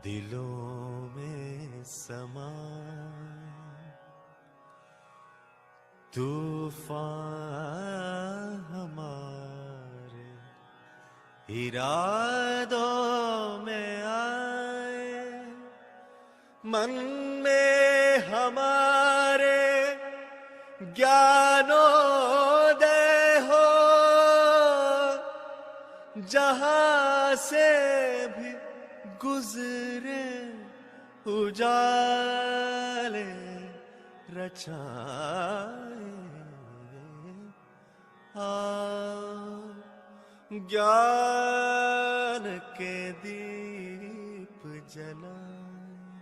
दिलों में समाए तूफान हमारे इरादों में आए, मन में हमारे ज्ञानोदय हो, जहां से भी गुजरे उजाले रचाए, ज्ञान के दीप जलाए,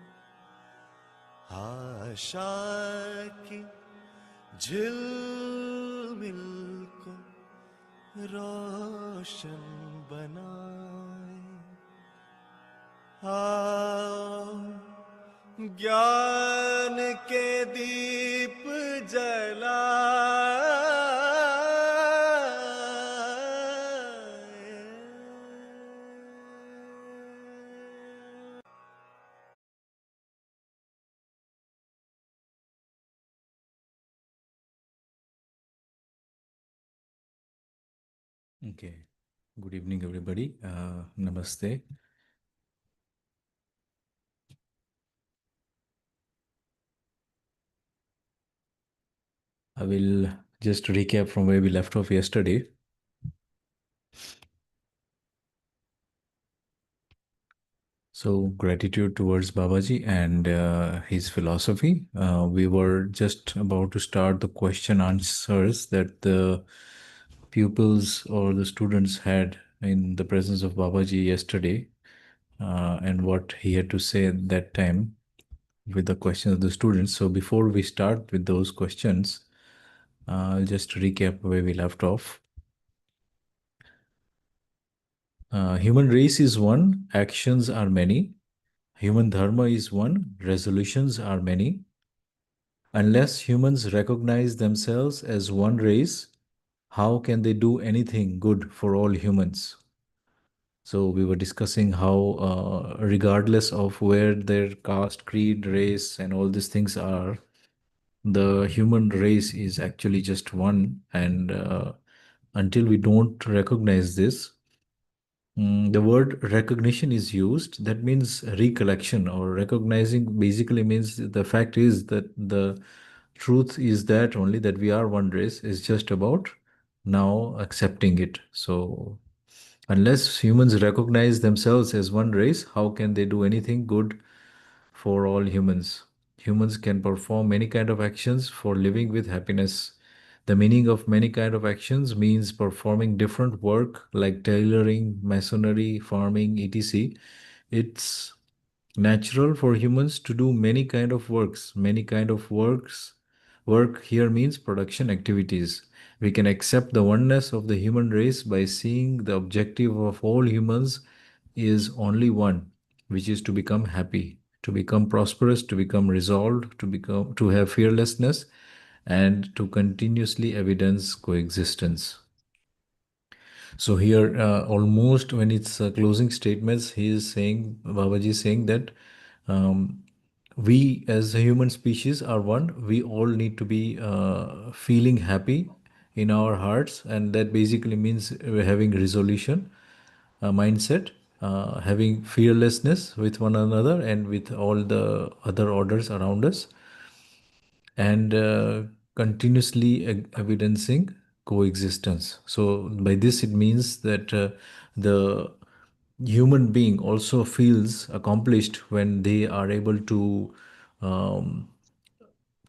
आशा की झिलमिल को रोशन बनाए, ज्ञान के दीप जलाए। Okay. Good evening, everybody. Namaste. I will just recap from where we left off yesterday. So, gratitude towards Babaji and his philosophy. We were just about to start the question answers that the pupils or the students had in the presence of Babaji yesterday, and what he had to say at that time with the questions of the students. So, before we start with those questions, I'll just recap where we left off. Human race is one, actions are many. Human dharma is one, resolutions are many. Unless humans recognize themselves as one race, how can they do anything good for all humans? So we were discussing how, regardless of where their caste, creed, race, and all these things are, the human race is actually just one. And until we don't recognize this, the word recognition is used. That means recollection, or recognizing basically means the fact is that the truth is that only that we are one race, is just about now accepting it. So unless humans recognize themselves as one race, how can they do anything good for all humans? Humans can perform many kind of actions for living with happiness. The meaning of many kind of actions means performing different work like tailoring, masonry, farming, etc. It's natural for humans to do many kind of works. Many kind of works. Work here means production activities. We can accept the oneness of the human race by seeing the objective of all humans is only one, which is to become happy, to become prosperous, to become resolved, to have fearlessness, and to continuously evidence coexistence. So here, almost when it's closing statements, he is saying, Babaji is saying that we as a human species are one. We all need to be feeling happy in our hearts, and that basically means having resolution, mindset, having fearlessness with one another and with all the other orders around us, and continuously evidencing coexistence. So by this it means that the human being also feels accomplished when they are able to um,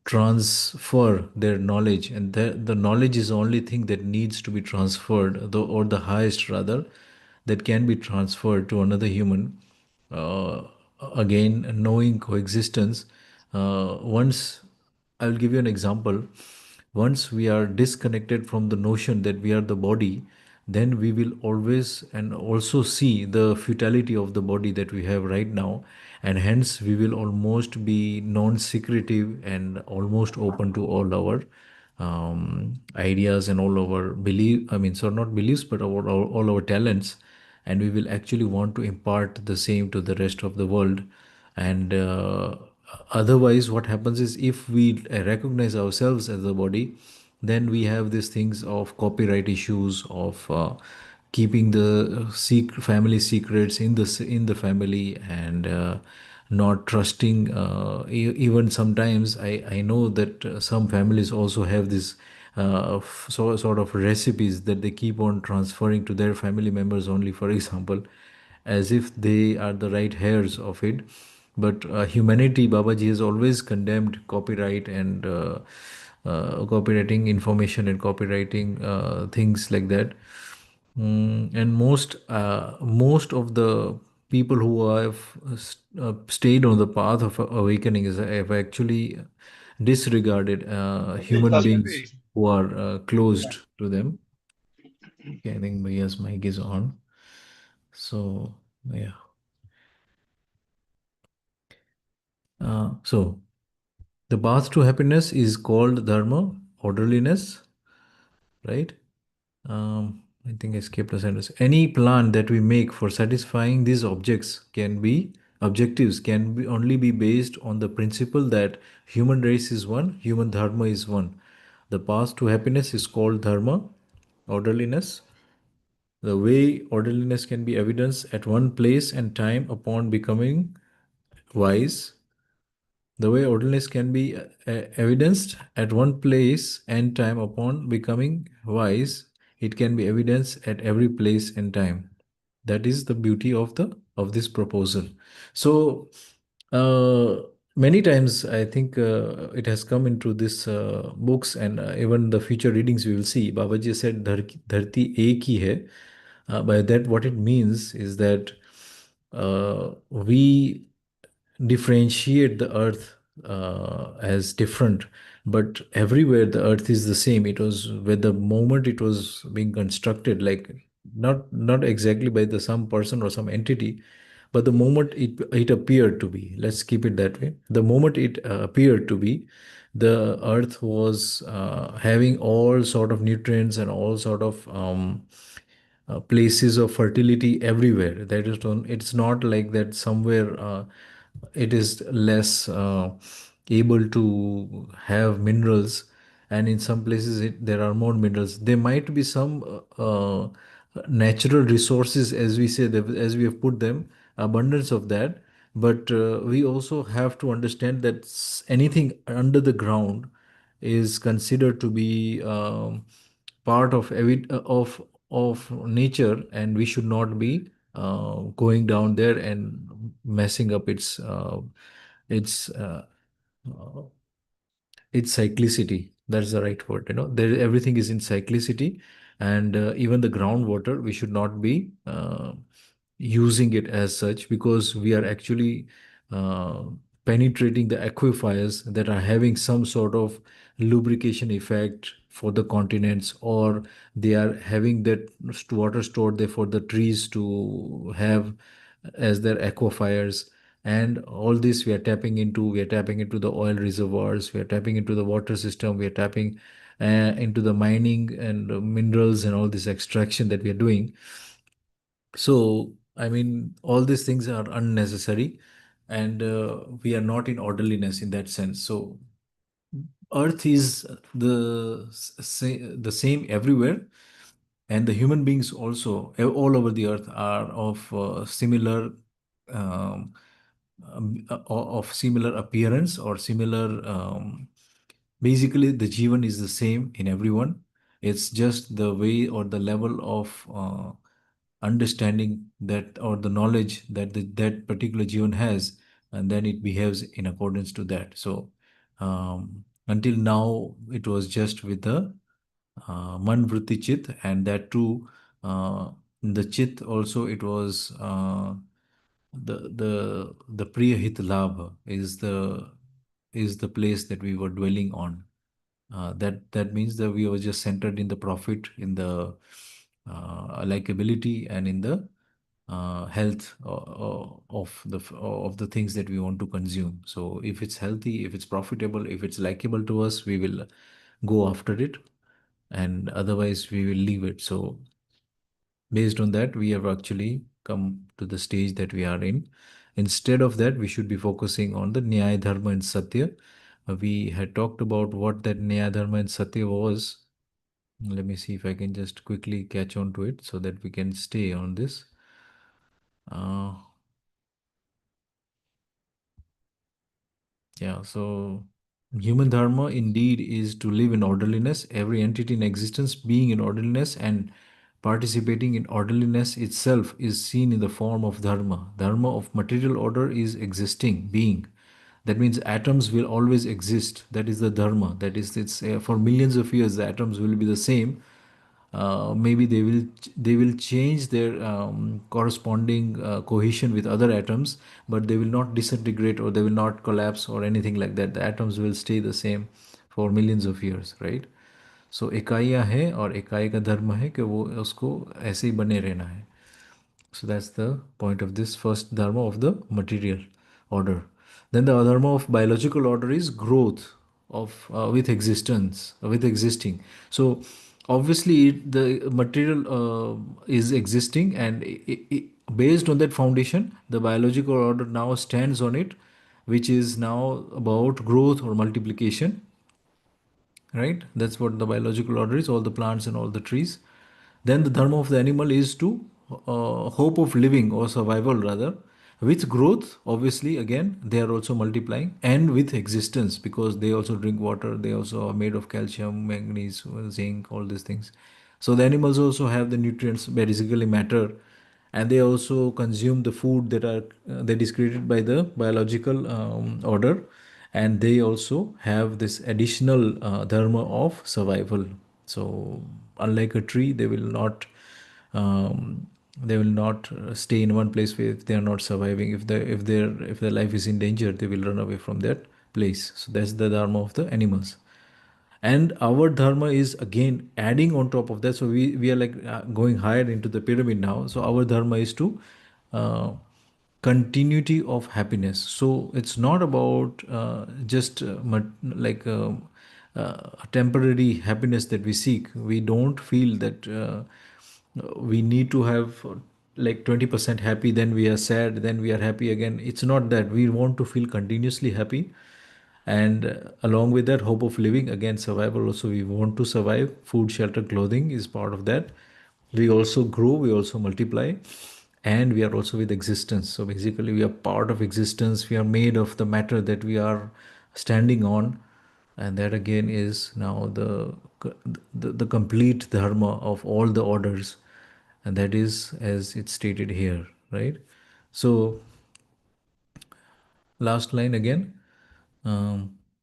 transfer their knowledge, and the knowledge is the only thing that needs to be transferred, or the highest rather, that can be transferred to another human. uh, Again, knowing coexistence, once, I will give you an example. Once we are disconnected from the notion that we are the body, then we will always and also see the futility of the body that we have right now, and hence we will almost be non-secretive and almost open to all our ideas and all our belief. I mean, so not beliefs, but all our talents and we will actually want to impart the same to the rest of the world. And otherwise, what happens is, if we recognize ourselves as a body, then we have these things of copyright issues, of keeping the family secrets in the family, and not trusting. Even sometimes I know that some families also have this sort of recipes that they keep on transferring to their family members only, for example, as if they are the right heirs of it. But humanity, Babaji has always condemned copyright and copywriting information and copywriting things like that. And most of the people who have stayed on the path of awakening have actually disregarded human beings who are closed to them. Okay, I think Bhaiya's mic is on. So yeah. So the path to happiness is called dharma, orderliness, right? I think I skipped a sentence. Any plan that we make for satisfying these objectives can be only be based on the principle that human race is one, human dharma is one. The path to happiness is called dharma, orderliness. The way orderliness can be evidenced at one place and time upon becoming wise. The way orderliness can be evidenced at one place and time upon becoming wise, it can be evidenced at every place and time. That is the beauty of the of this proposal. So uh, many times I think it has come into this books, and even the future readings we will see. Babaji said, "Dharti ek hi hai." By that, what it means is that we differentiate the earth as different, but everywhere the earth is the same. It was with the moment it was being constructed, like not exactly by the some person or some entity, but the moment it appeared to be, let's keep it that way, the moment it appeared to be, the earth was having all sort of nutrients and all sort of places of fertility everywhere. That is, it's not like that somewhere it is less able to have minerals, and in some places there are more minerals. There might be some natural resources, as we say, as we have put them, abundance of that. But we also have to understand that anything under the ground is considered to be part of of nature, and we should not be going down there and messing up its uh, it's cyclicity. That's the right word. There everything is in cyclicity, and even the groundwater, we should not be using it as such, because we are actually uh, penetrating the aquifers that are having some sort of lubrication effect for the continents, or they are having that water stored there for the trees to have as their aquifers. And all this we are tapping into the oil reservoirs, we are tapping into the water system, we are tapping into the mining and minerals and all this extraction that we are doing. So I mean, all these things are unnecessary, and we are not in orderliness in that sense. So earth is the same everywhere, and the human beings also all over the earth are of similar um, of similar appearance or similar basically the Jeevan is the same in everyone. It's just the way or the level of understanding that, or the knowledge that that particular Jeevan has, and then it behaves in accordance to that. So until now it was just with the man vritti chit, and that too in the chit also it was the priya hit labha is the place that we were dwelling on. That means that we were just centered in the profit, in the likability, and in the health of the things that we want to consume. So if it's healthy, if it's profitable, if it's likable to us, we will go after it, and otherwise we will leave it. So Based on that, we have actually come to the stage that we are in. Instead of that, we should be focusing on the Nyaya, Dharma, and Satya. We had talked about what that Nyaya, Dharma, and Satya was. Let me see if I can just quickly catch on to it so that we can stay on this. Uh, yeah, so human dharma indeed is to live in orderliness, every entity in existence being in orderliness and participating in orderliness itself is seen in the form of dharma. Dharma of material order is existing, being. That means atoms will always exist. That is the dharma. That is, it's for millions of years the atoms will be the same. Maybe they will change their corresponding cohesion with other atoms, but they will not disintegrate or they will not collapse or anything like that. The atoms will stay the same for millions of years, right? सो इकाइयाँ हैं और इकाई का धर्म है कि वो उसको ऐसे ही बने रहना है. So that's the point of this first dharma of the material order. Then the dharma of biological order is growth of with existence, with existing. So obviously the material is existing, and based on that foundation, the biological order now stands on it, which is now about growth or multiplication, right? That's what the biological order is, all the plants and all the trees. Then the dharma of the animal is to hope of living or survival rather, with growth. Obviously again they are also multiplying, and with existence because they also drink water, they also are made of calcium, manganese, zinc, all these things. So the animals also have the nutrients, basically matter, and they also consume the food that is created by the biological order, and they also have this additional dharma of survival. So unlike a tree, they will not stay in one place if they are not surviving. If their life is in danger, they will run away from that place. So that's the dharma of the animals. And our dharma is again adding on top of that. So we are like going higher into the pyramid now. So our dharma is to uh, continuity of happiness. So it's not about just a temporary happiness that we seek. We don't feel that we need to have like 20% happy, then we are sad, then we are happy again. It's not that. We want to feel continuously happy, and along with that, hope of living, again survival also. We want to survive. Food, shelter, clothing is part of that. We also grow, we also multiply, and we are also with existence. So basically we are part of existence. We are made of the matter that we are standing on, and that again is now the complete dharma of all the orders, and that is as it's stated here, right? So last line again.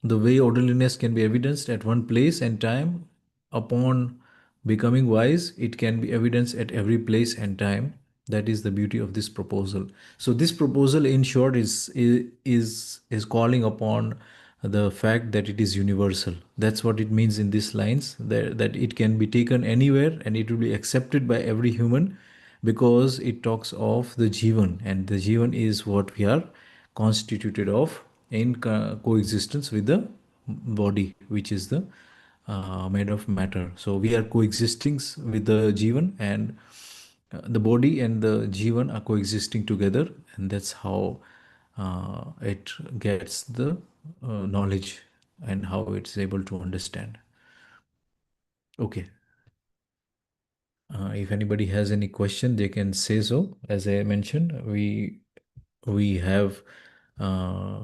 The way orderliness can be evidenced at one place and time, upon becoming wise, it can be evidenced at every place and time. That is the beauty of this proposal. So this proposal, in short, is calling upon the fact that it is universal. That's what it means in these lines. That it can be taken anywhere and it will be accepted by every human, because it talks of the Jeevan, and the Jeevan is what we are constituted of in coexistence with the body, which is the made of matter. So we are coexisting with the Jeevan, and the body and the Jeevan are coexisting together, and that's how it gets the knowledge and how it's able to understand. Okay. If anybody has any question, they can say so. As I mentioned, we have uh,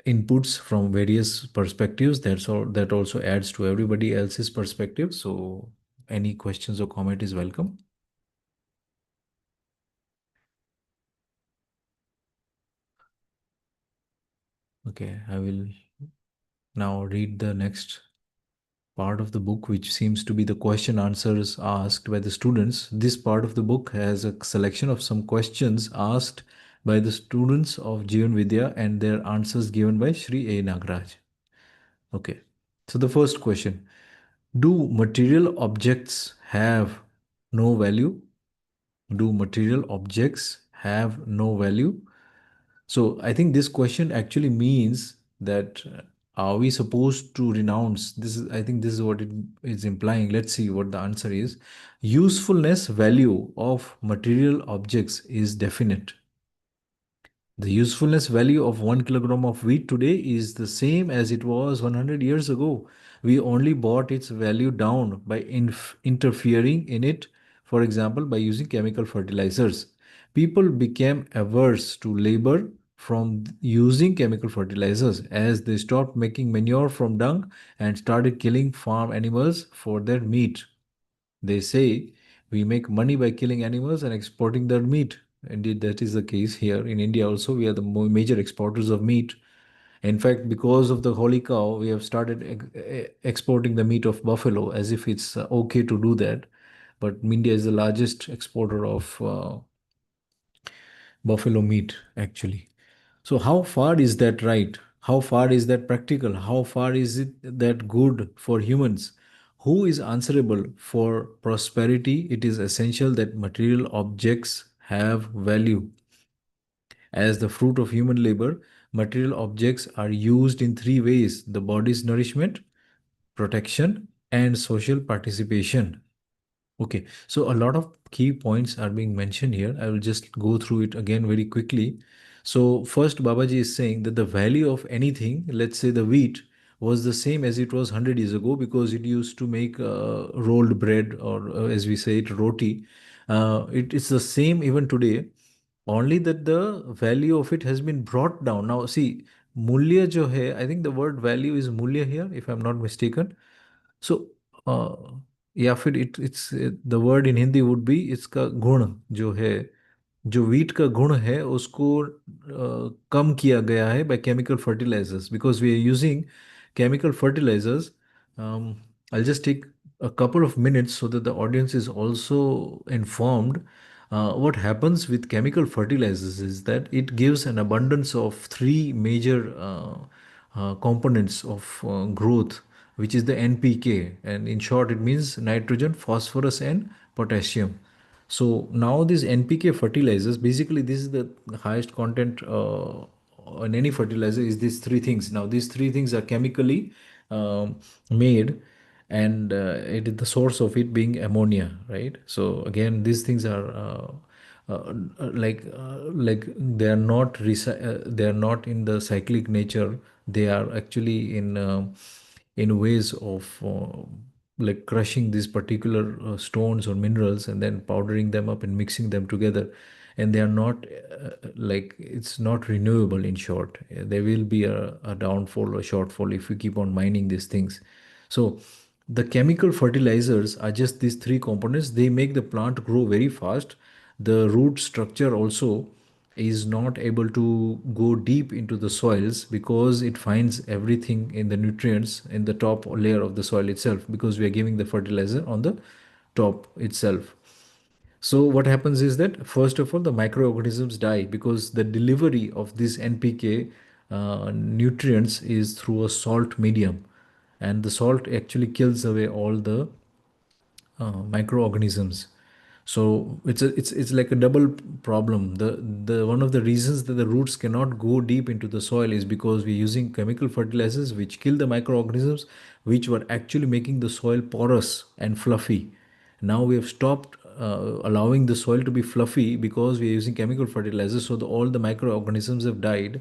inputs from various perspectives. That's all. That also adds to everybody else's perspective. So any questions or comment is welcome. Okay, I will now read the next part of the book, which seems to be the question answers asked by the students. This part of the book has a selection of some questions asked by the students of Jeevan Vidya and their answers given by Shri A. Nagraj. Okay, so the first question: do material objects have no value? Do material objects have no value? So I think this question actually means that are we supposed to renounce? This is, I think this is what it is implying. Let's see what the answer is. Usefulness value of material objects is definite. The usefulness value of 1 kilogram of wheat today is the same as it was 100 years ago. We only brought its value down by interfering in it, for example, by using chemical fertilizers. People became averse to labor from using chemical fertilizers as they stopped making manure from dung and started killing farm animals for their meat. They say we make money by killing animals and exporting their meat. Indeed, that is the case here in India also. We are the major exporters of meat. In fact, because of the holy cow, we have started exporting the meat of buffalo as if it's okay to do that. But India is the largest exporter of buffalo meat, actually. So, how far is that right? How far is that practical? How far is it that good for humans? Who is answerable for prosperity? It is essential that material objects have value. As the fruit of human labor, material objects are used in three ways: the body's nourishment, protection, and social participation. Okay, so a lot of key points are being mentioned here. I will just go through it again very quickly. So, first, Babaji is saying that the value of anything, let's say the wheat, was the same as it was 100 years ago because it used to make rolled bread, or as we say it, roti. It is the same even today, only that the value of it has been brought down. Now, see, mulya jo hai, I think the word value is mulya here, if I'm not mistaken. So uh, या फिर it's the word in Hindi would be, इसका गुण जो है, जो wheat का गुण है उसको कम किया गया है by chemical fertilizers because we are using chemical fertilizers. I'll just take a couple of minutes so that the audience is also informed. What happens with chemical fertilizers is that it gives an abundance of three major components of growth, which is the NPK. And in short, it means nitrogen, phosphorus, and potassium. So now these NPK fertilizers, basically this is the highest content on any fertilizer is these three things. Now these three things are chemically made, and it is the source of it being ammonia, right? So again, these things are like they are not they are not in the cyclic nature. They are actually in ways of like crushing these particular stones or minerals and then powdering them up and mixing them together, and they are not like it's not renewable. In short, there will be a downfall or shortfall if we keep on mining these things. So the chemical fertilizers are just these three components. They make the plant grow very fast. The root structure also is not able to go deep into the soils because it finds everything in the nutrients in the top layer of the soil itself, because we are giving the fertilizer on the top itself. So what happens is that first of all the microorganisms die because the delivery of this NPK nutrients is through a salt medium, and the salt actually kills away all the microorganisms. So it's like a double problem. The one of the reasons that the roots cannot go deep into the soil is because we're using chemical fertilizers which kill the microorganisms, which were actually making the soil porous and fluffy. Now we have stopped allowing the soil to be fluffy because we are using chemical fertilizers, so all the microorganisms have died.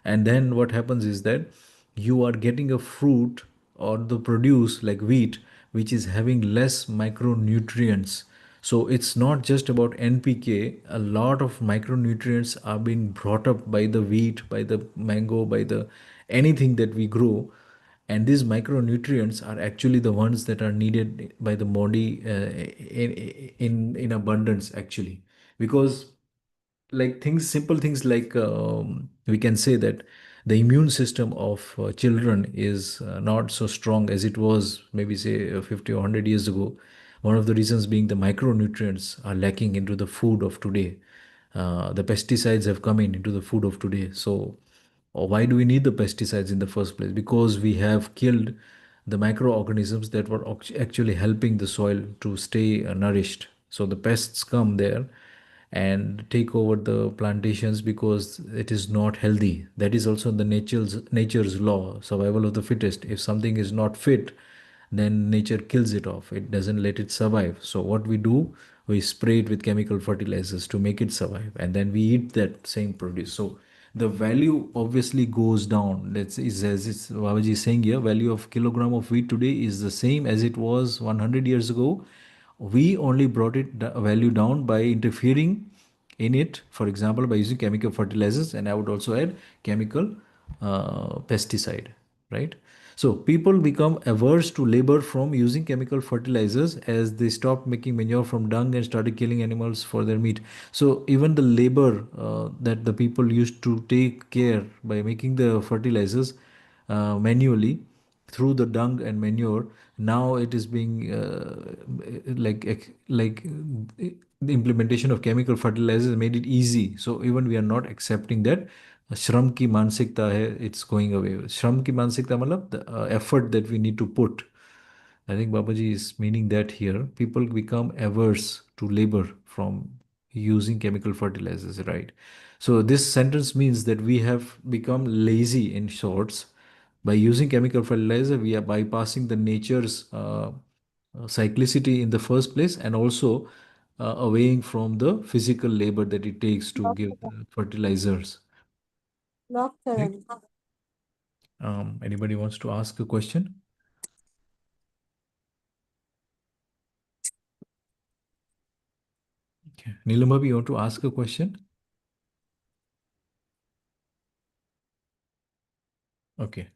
And then what happens is that you are getting a fruit or the produce like wheat which is having less micronutrients. So it's not just about NPK. A lot of micronutrients are being brought up by the wheat, by the mango, by the anything that we grow, and these micronutrients are actually the ones that are needed by the body in abundance, actually. Because like things, simple things like we can say that the immune system of children is not so strong as it was maybe say 50 or 100 years ago. One of the reasons being the micronutrients are lacking into the food of today. The pesticides have come in into the food of today. So why do we need the pesticides in the first place? Because we have killed the microorganisms that were actually helping the soil to stay nourished. So the pests come there and take over the plantations because it is not healthy. That is also the nature's law, survival of the fittest. If something is not fit, then nature kills it off. It doesn't let it survive. So what we do, we spray it with chemical fertilizers to make it survive, and then we eat that same produce. So the value obviously goes down. That's is as it's Babaji is saying here, value of kilogram of wheat today is the same as it was 100 years ago. We only brought it value down by interfering in it, for example, by using chemical fertilizers, and I would also add chemical pesticide, right? So people become averse to labor from using chemical fertilizers as they stopped making manure from dung and started killing animals for their meat. So even the labor that the people used to take care by making the fertilizers manually through the dung and manure, now it is being the implementation of chemical fertilizers made it easy. So even we are not accepting that श्रम की मानसिकता है, it's going away. श्रम की मानसिकता मतलब the effort that we need to put. I think Babaji is meaning that here. People become averse to labor from using chemical fertilizers, right? So this sentence means that we have become lazy in shorts. By using chemical fertilizer, we are bypassing the nature's cyclicity in the first place, and also awaying from the physical labor that it takes to give the fertilizers. Okay. Anybody wants to ask a question? Okay. Nilambha, you want to ask a question? Okay.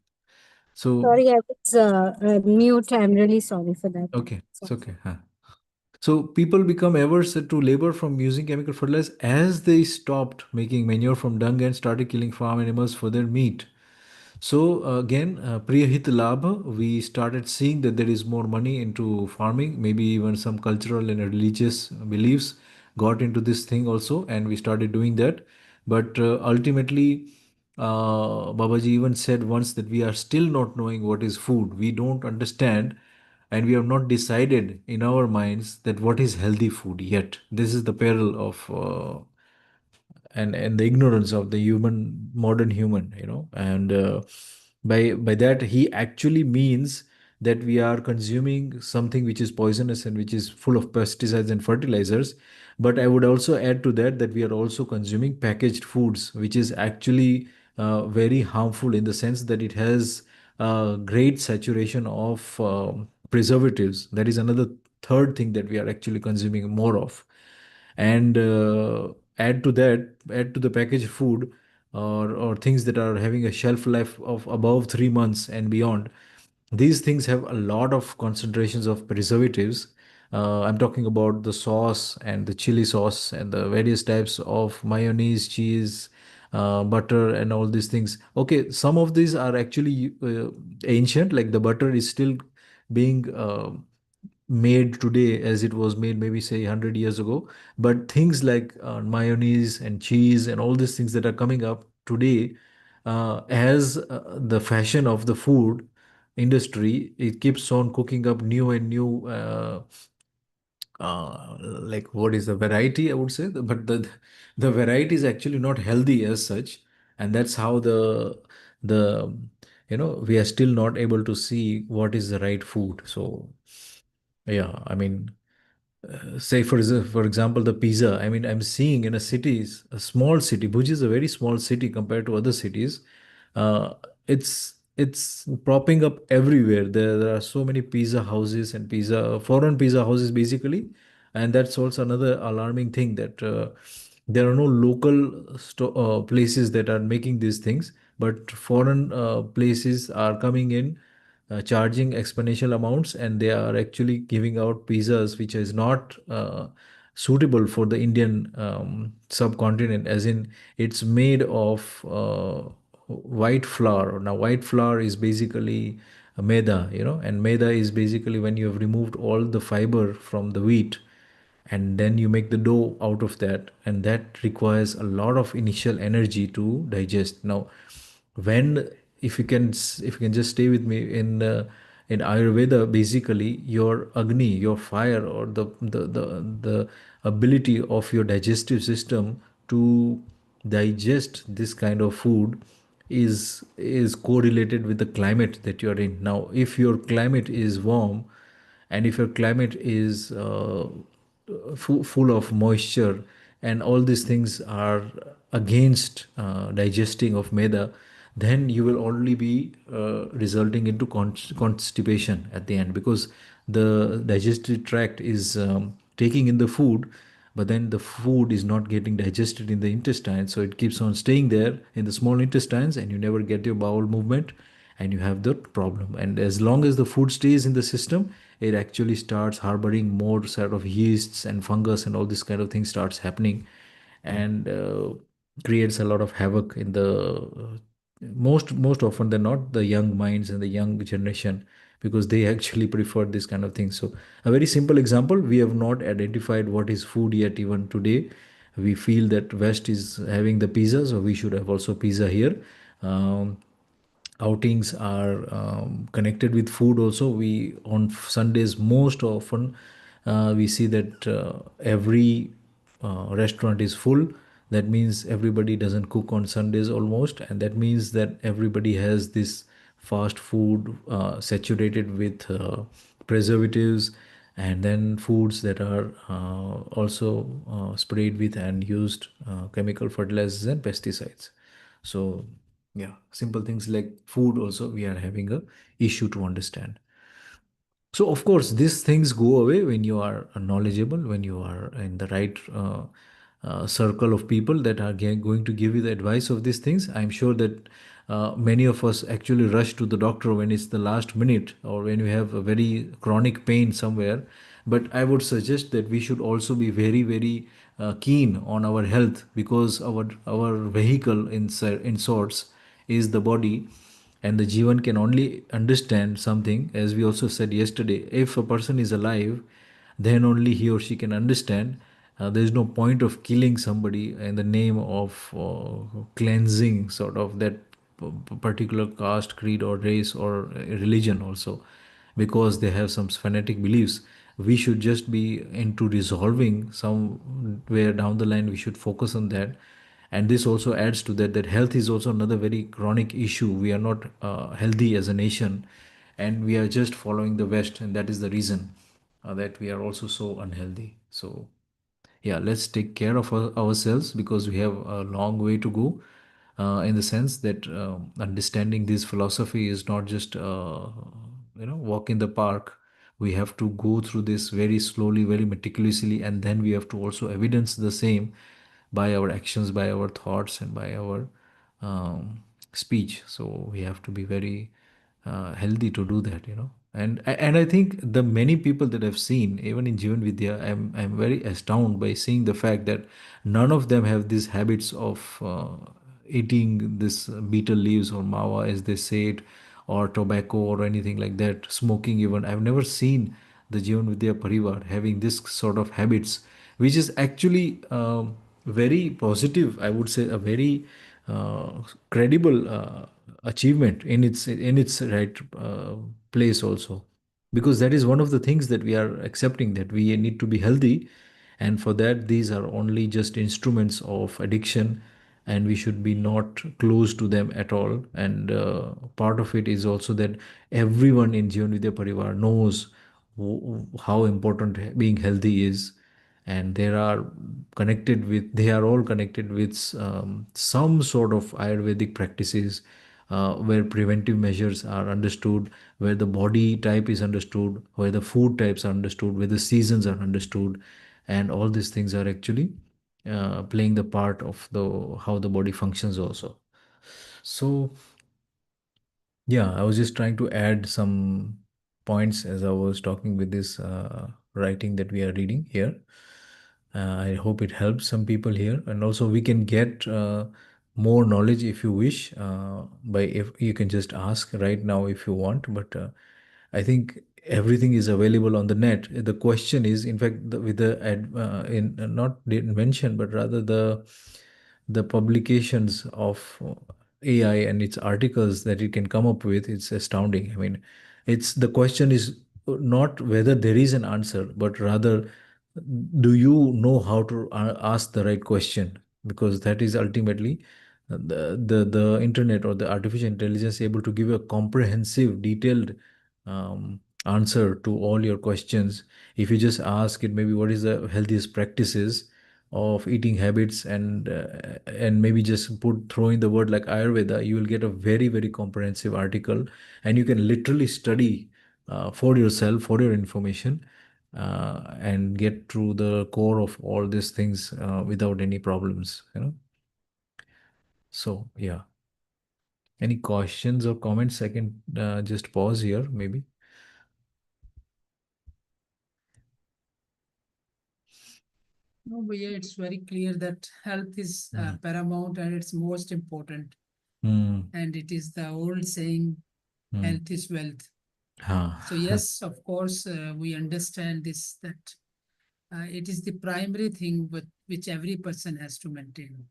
So, Sorry, I was mute. I'm really sorry for that. okay, it's So, okay. Huh. So people become averse to labor from using chemical fertilizers as they stopped making manure from dung and started killing farm animals for their meat. So again, Priyahit Labha, we started seeing that there is more money into farming, maybe even some cultural and religious beliefs got into this thing also, and we started doing that. But ultimately, Babaji even said once that we are still not knowing what is food. We don't understand, and we have not decided in our minds that what is healthy food yet. This is the peril of and the ignorance of the human, modern human, and by that he actually means that we are consuming something which is poisonous and which is full of pesticides and fertilizers. But I would also add to that that we are also consuming packaged foods, which is actually very harmful in the sense that it has great saturation of preservatives. That is another third thing that we are actually consuming more of. And add to the packaged food, or things that are having a shelf life of above 3 months and beyond. These things have a lot of concentrations of preservatives. I'm talking about the sauce and the chili sauce and the various types of mayonnaise, cheese, butter, and all these things. Okay, some of these are actually ancient, like the butter is still being made today as it was made maybe say 100 years ago. But things like mayonnaise and cheese and all these things that are coming up today, as the fashion of the food industry, it keeps on cooking up new and new like what is the variety, I would say. But the variety is actually not healthy as such, and that's how the we are still not able to see what is the right food. So yeah, I mean, say for example, the pizza. I mean, I'm seeing in a small city. Bhuj is a very small city compared to other cities. uh, it's propping up everywhere. There are so many pizza houses and foreign pizza houses basically. And that's also another alarming thing, that there are no local places that are making these things, but foreign places are coming in, charging exponential amounts, and they are actually giving out pizzas which is not suitable for the Indian subcontinent, as in it's made of white flour. Now white flour is basically a maida, and maida is basically when you have removed all the fiber from the wheat, and then you make the dough out of that, and that requires a lot of initial energy to digest. Now when if you can just stay with me, In Ayurveda, basically, your Agni, your fire, or the ability of your digestive system to digest this kind of food is correlated with the climate that you're in. Now, if your climate is warm, and if your climate is full of moisture, and all these things are against digesting of maida, then you will only be resulting into constipation at the end, because the digestive tract is taking in the food, but then the food is not getting digested in the intestine, so it keeps on staying there in the small intestines, and you never get your bowel movement, and you have that problem. And as long as the food stays in the system, it actually starts harboring more sort of yeasts and fungus, and all this kind of thing starts happening, and creates a lot of havoc in the most often than not the young minds and the young generation, because they actually prefer this kind of thing. So a very simple example, we have not identified what is food yet. Even today we feel that West is having the pizza, so we should have also pizza here. Outings are connected with food also. We on Sundays most often we see that every restaurant is full. That means everybody doesn't cook on Sundays almost, and that means that everybody has this fast food saturated with preservatives, and then foods that are also sprayed with and used chemical fertilizers and pesticides. So yeah, simple things like food also we are having a issue to understand. So of course these things go away when you are knowledgeable, when you are in the right circle of people that are going to give you the advice of these things. I'm sure that many of us actually rush to the doctor when it's the last minute, or when we have a very chronic pain somewhere. But I would suggest that we should also be very, very keen on our health, because our vehicle in sorts is the body, and the Jeevan can only understand something, as we also said yesterday. If a person is alive, then only he or she can understand. There is no point of killing somebody in the name of cleansing sort of that particular caste, creed, or race, or religion also, because they have some fanatic beliefs. We should just be into resolving somewhere down the line. We should focus on that. And this also adds to that, that health is also another very chronic issue. We are not healthy as a nation, and we are just following the West, and that is the reason that we are also so unhealthy. So yeah, let's take care of ourselves, because we have a long way to go, in the sense that understanding this philosophy is not just walk in the park. We have to go through this very slowly, very meticulously, and then we have to also evidence the same by our actions, by our thoughts, and by our speech. So we have to be very healthy to do that, and I think the many people that I've seen, even in Jeevan Vidya, I'm very astounded by seeing the fact that none of them have these habits of eating this betel leaves, or mawa as they say it, or tobacco, or anything like that, smoking even. I've never seen the Jeevan Vidya Parivar having this sort of habits, which is actually very positive. I would say a very credible achievement in its right place also, because that is one of the things that we are accepting, that we need to be healthy, and for that these are only just instruments of addiction, and we should be not close to them at all. And part of it is also that everyone in Jeevan Vidya Parivar knows how important being healthy is, and they are all connected with some sort of Ayurvedic practices, where preventive measures are understood, where the body type is understood, where the food types are understood, where the seasons are understood, and all these things are actually playing the part of the how the body functions also. So yeah, I was just trying to add some points as I was talking with this writing that we are reading here. I hope it helps some people here, and also we can get more knowledge if you wish. By if you can just ask right now if you want, but I think everything is available on the net. The question is, in fact, with the not the invention, but rather the publications of AI and its articles that it can come up with, it's astounding. I mean, It's the question is not whether there is an answer, but rather, do you know how to ask the right question? Because that is ultimately the internet or the artificial intelligence able to give a comprehensive, detailed answer to all your questions. If you just ask it, maybe what is the healthiest practices of eating habits, and maybe just put throw in the word like Ayurveda, you will get a very very comprehensive article, and you can literally study for yourself, for your information, and get through the core of all these things without any problems, you know. So yeah, any questions or comments? I can just pause here maybe. No, but yeah, it's very clear that health is Mm. paramount and it's most important. Mm. And it is the old saying, Mm. health is wealth. Ah. So yes, of course, we understand this, that it is the primary thing which every person has to maintain.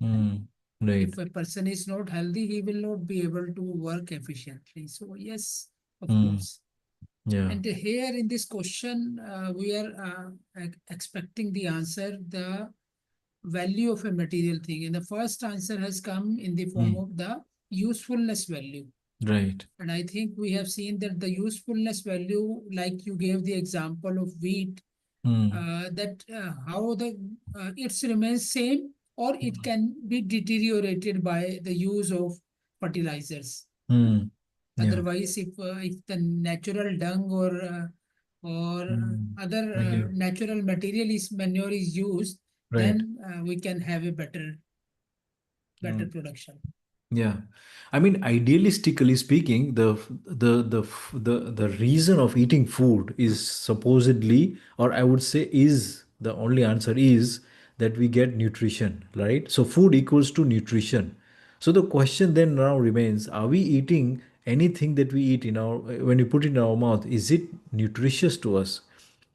Mm. Right. If a person is not healthy, he will not be able to work efficiently. So yes, of Mm. course. Yeah. And here in this question, we are expecting the answer, the value of a material thing. And the first answer has come in the form Mm. of the usefulness value. Right. And I think we have seen that the usefulness value, like you gave the example of wheat, Mm. that how the it remains same or it can be deteriorated by the use of fertilizers. Mm. Yeah. Otherwise, if the natural dung or Mm. other I get it. natural material is manure is used, Right. then we can have a better Mm. production. Yeah, I mean, idealistically speaking, the reason of eating food is supposedly, or I would say, is the only answer is that we get nutrition, right? So food equals to nutrition. So the question then now remains: are we eating anything that we eat in our when we put it in our mouth? Is it nutritious to us?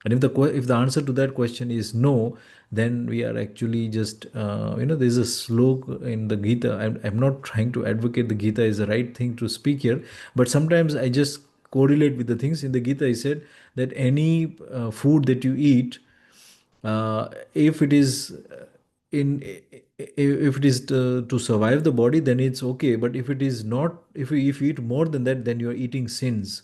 And if the answer to that question is no, then we are actually just there's a slok in the Gita. I'm not trying to advocate the Gita is the right thing to speak here, but sometimes I just correlate with the things in the Gita. I said that any food that you eat, if it is in if it is to survive the body, then it's okay. But if it is not, if you eat more than that, then you are eating sins.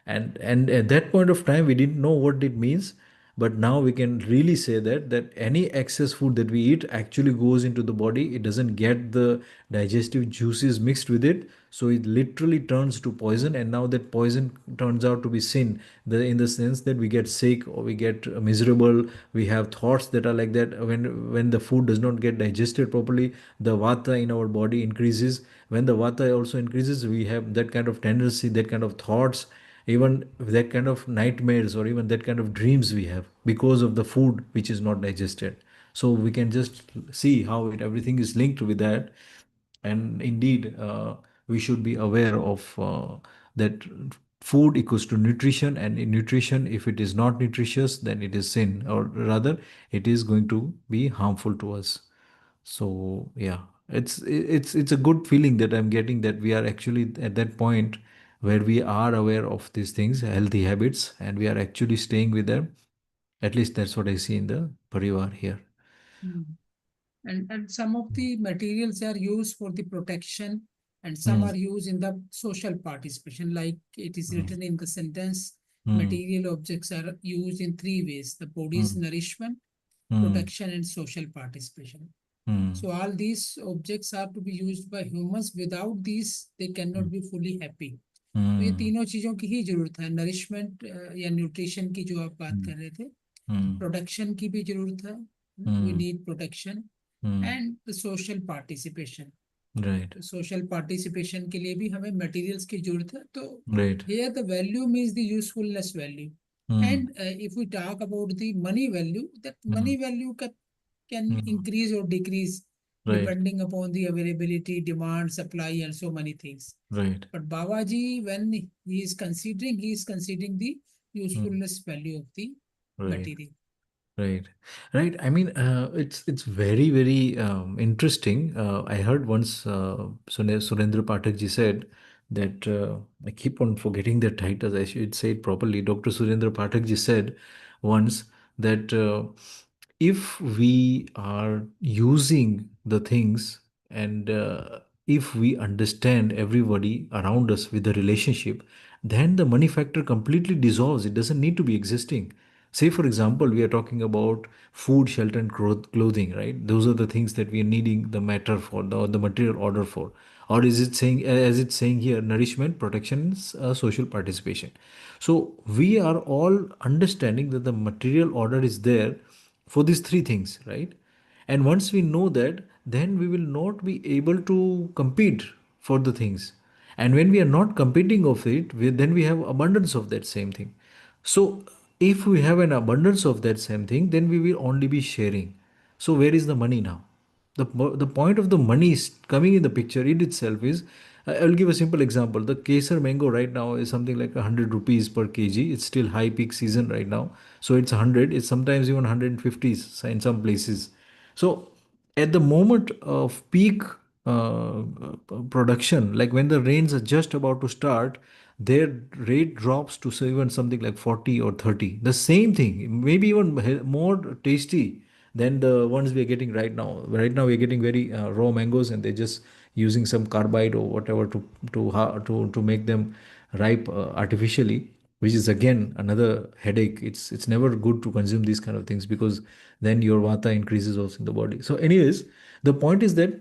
And at that point of time we didn't know what it means, but now we can really say that any excess food that we eat actually goes into the body. It doesn't get the digestive juices mixed with it, so it literally turns to poison, and now that poison turns out to be sin, in the sense that we get sick or we get miserable. We have thoughts that are like that. When the food does not get digested properly, the vata in our body increases. When the vata also increases, we have that kind of tendency, that kind of thoughts, even that kind of nightmares, or even that kind of dreams we have because of the food which is not digested. So we can just see how everything is linked with that. And indeed, we should be aware of that food equals to nutrition, and in nutrition, if it is not nutritious, then it is sin, or rather it is going to be harmful to us. So yeah, it's a good feeling that I'm getting, that we are actually at that point where we are aware of these things, healthy habits, and we are actually staying with them. At least that's what I see in the parivar here. Mm. And some of the materials are used for the protection and some Hmm. are used in the social participation, like it is Hmm. written in the sentence, Hmm. material objects are used in three ways: the body's Hmm. nourishment, Hmm. protection, and social participation. Hmm. So all these objects are to be used by humans. Without these, they cannot be fully happy. तो ये Hmm. तीनों चीजों की ही जरूरत है, nourishment या nutrition की जो आप बात Hmm. कर रहे थे, Hmm. प्रोडक्शन की भी जरूरत है, we Hmm. Need protection, Hmm. And the social participation. Right. Social participation के लिए भी हमें मटेरियल्स की जरूरत है. तो Right. here the value means the usefulness value. Hmm. And if we talk about the money value, that Hmm. money value can Hmm. increase or decrease Right. depending upon the availability, demand, supply, and so many things. Right. But Babaji, when he is considering the Hmm. usefulness value of the Right. material. Right, right. I mean, it's very very interesting. I heard once Surendra Pathak ji said that I keep on forgetting the titles. I should say it properly. Dr. Surendra Pathak ji said once that if we are using the things and if we understand everybody around us with the relationship, then the money factor completely dissolves. It doesn't need to be existing. Say, for example, we are talking about food, shelter, and clothing, right? Those are the things that we are needing the matter for, the material order for. Or is it saying, as it's saying here, nourishment, protection, social participation? So we are all understanding that the material order is there for these three things, right? And once we know that, then we will not be able to compete for the things. And when we are not competing of it, then we have abundance of that same thing. So if we have an abundance of that same thing, then we will only be sharing. So where is the money now? The point of the money is coming in the picture in itself is, I will give a simple example. The Kesar mango right now is something like 100 rupees per kg. It's still high peak season right now. So it's 100. It's sometimes even 150 in some places. So at the moment of peak production, like when the rains are just about to start, their rate drops to say even something like 40 or 30. The same thing, maybe even more tasty than the ones we are getting right now. Right now we are getting very raw mangoes, and they're just using some carbide or whatever to make them ripe artificially, which is again another headache. It's never good to consume these kind of things, because then your vata increases also in the body. So anyways, the point is that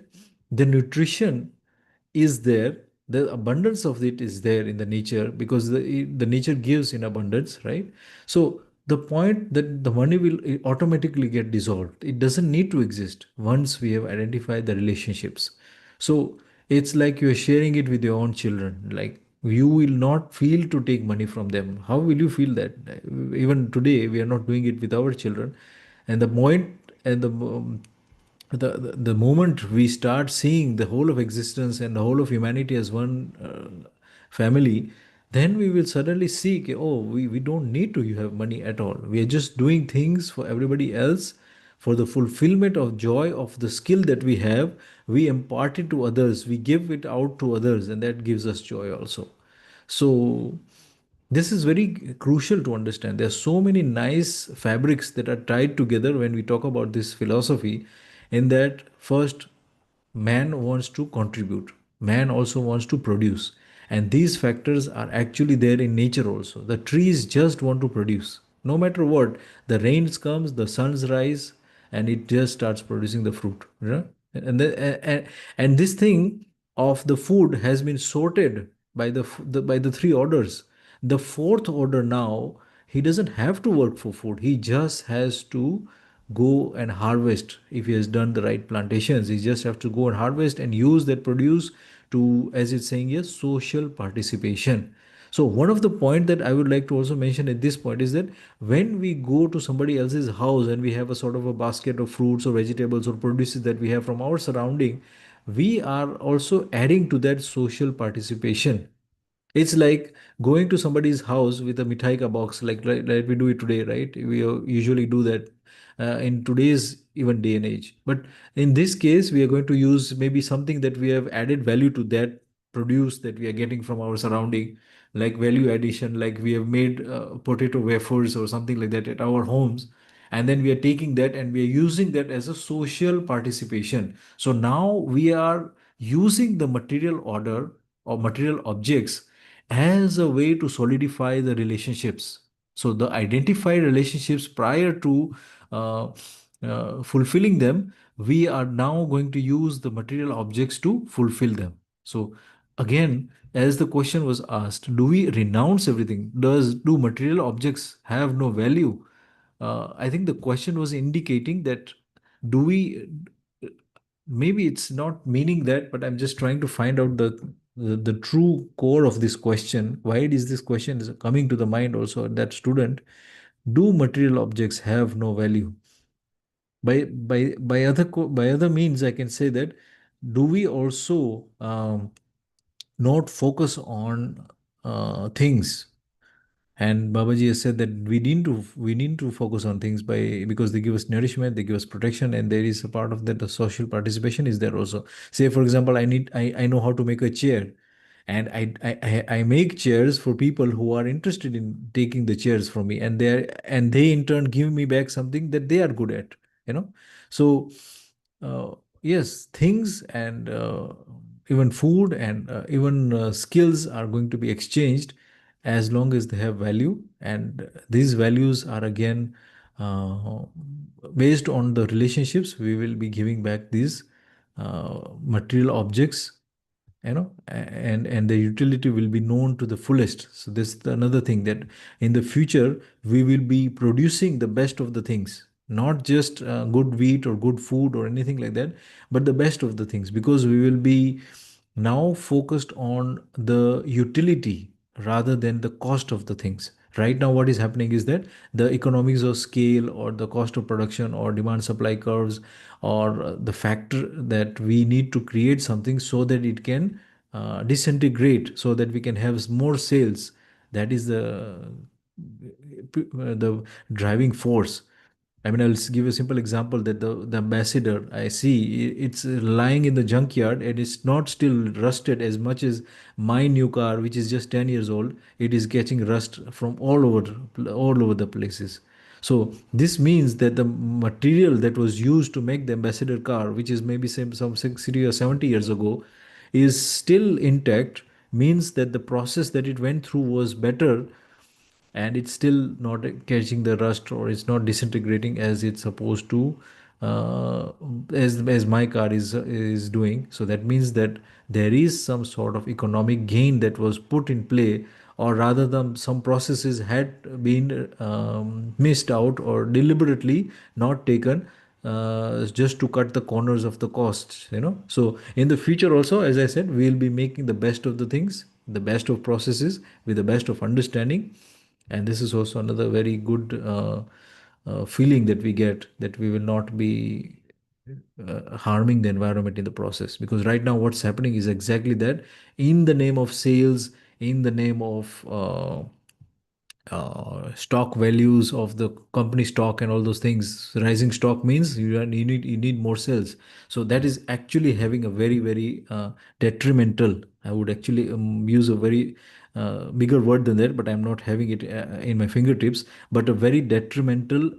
the nutrition is there, the abundance of it is there in the nature, because the nature gives in abundance, right? So the point that the money will automatically get dissolved, it doesn't need to exist once we have identified the relationships. So it's like you're sharing it with your own children. Like, you will not feel to take money from them. How will you feel that? Even today we are not doing it with our children. And the point and the moment we start seeing the whole of existence and the whole of humanity as one family, then we will suddenly see, oh, we don't need to have money at all. We are just doing things for everybody else, for the fulfillment of joy of the skill that we have. We impart it to others, we give it out to others, and that gives us joy also. So this is very crucial to understand. There are so many nice fabrics that are tied together when we talk about this philosophy. In that, first, man wants to contribute, man also wants to produce. And these factors are actually there in nature also. The trees just want to produce. No matter what, the rains comes, the suns rise, and it just starts producing the fruit. You know? And this thing of the food has been sorted by by the three orders. The fourth order now, he doesn't have to work for food. He just has to go and harvest. If he has done the right plantations, he just have to go and harvest and use that produce to, as it's saying here, social participation. So one of the point that I would like to also mention at this point is that when we go to somebody else's house and we have a sort of a basket of fruits or vegetables or produces that we have from our surrounding, we are also adding to that social participation. It's like going to somebody's house with a mithai ka box, like we do it today, right? We usually do that in today's even day and age. But in this case, we are going to use maybe something that we have added value to that produce that we are getting from our surrounding, like value addition, like we have made potato wafers or something like that at our homes. And then we are taking that and we are using that as a social participation. So now we are using the material order or material objects as a way to solidify the relationships. So the identified relationships prior to uh, fulfilling them, we are now going to use the material objects to fulfill them. So again, as the question was asked, do we renounce everything? Do material objects have no value? I think the question was indicating that, do we, maybe it's not meaning that, but I'm just trying to find out the true core of this question. Why is this question is coming to the mind also at that student? Do material objects have no value? By other means, I can say that, do we also not focus on things? And Babaji has said that we need to focus on things, because they give us nourishment, they give us protection, and there is a part of that, the social participation is there also. Say for example, I know how to make a chair, and I make chairs for people who are interested in taking the chairs from me, and they in turn give me back something that they are good at, you know. So yes, things and even food and even skills are going to be exchanged as long as they have value, and these values are again uh, based on the relationships. We will be giving back these material objects, you know, and the utility will be known to the fullest. So this is another thing, that in the future we will be producing the best of the things, not just good wheat or good food or anything like that, but the best of the things, because we will be now focused on the utility rather than the cost of the things. Right now what is happening is that the economics of scale or the cost of production or demand supply curves, or the factor that we need to create something so that it can disintegrate, so that we can have more sales. That is the driving force. I mean, I'll give a simple example, that the ambassador I see, it's lying in the junkyard and it's not still rusted as much as my new car, which is just 10 years old. It is getting rust from all over the places. So this means that the material that was used to make the ambassador car, which is maybe some 60 or 70 years ago, is still intact, means that the process that it went through was better, and it's still not catching the rust, or it's not disintegrating as it's supposed to, uh, as my car is doing. So that means that there is some sort of economic gain that was put in play, or rather than some processes had been missed out or deliberately not taken, just to cut the corners of the costs, you know. So in the future also, as I said, we'll be making the best of the things, the best of processes, with the best of understanding. And this is also another very good feeling that we get, that we will not be harming the environment in the process, because right now what's happening is exactly that. In the name of sales, in the name of stock values of the company stock and all those things, rising stock means you need more sales. So that is actually having a very detrimental, I would actually use a very bigger word than that, but I'm not having it in my fingertips, but a very detrimental,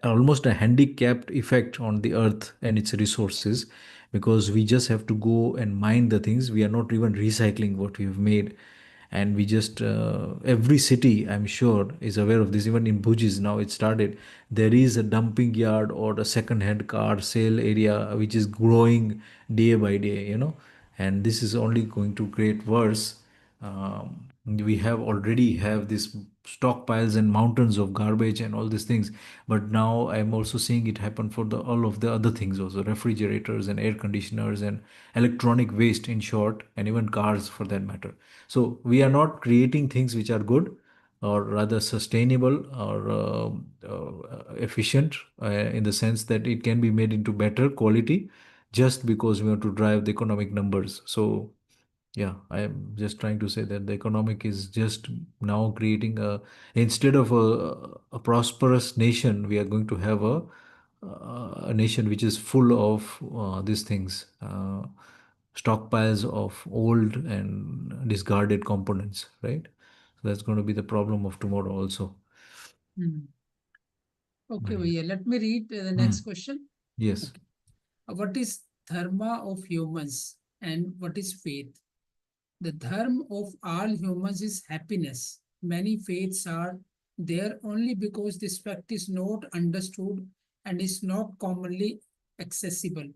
almost a handicapped effect on the earth and its resources, because we just have to go and mine the things. We are not even recycling what we have made, and we just every city, I'm sure, is aware of this. Even in Bhuj now it started, there is a dumping yard or a second hand car sale area which is growing day by day, you know. And this is only going to create worse. We have already have these stockpiles and mountains of garbage and all these things, but now I'm also seeing it happen for the all of the other things also, refrigerators and air conditioners and electronic waste, in short, and even cars for that matter. So we are not creating things which are good, or rather sustainable, or efficient, in the sense that it can be made into better quality, just because we want to drive the economic numbers. So yeah, I am just trying to say that the economic is just now creating a, instead of a prosperous nation, we are going to have a nation which is full of these things, stockpiles of old and discarded components, right? So that's going to be the problem of tomorrow also. Hmm. Okay, Right. Bhaiya, let me read the next question. Yes. Okay. What is dharma of humans and what is faith? The dharma of all humans is happiness. Many faiths are there only because this fact is not understood and is not commonly accessible.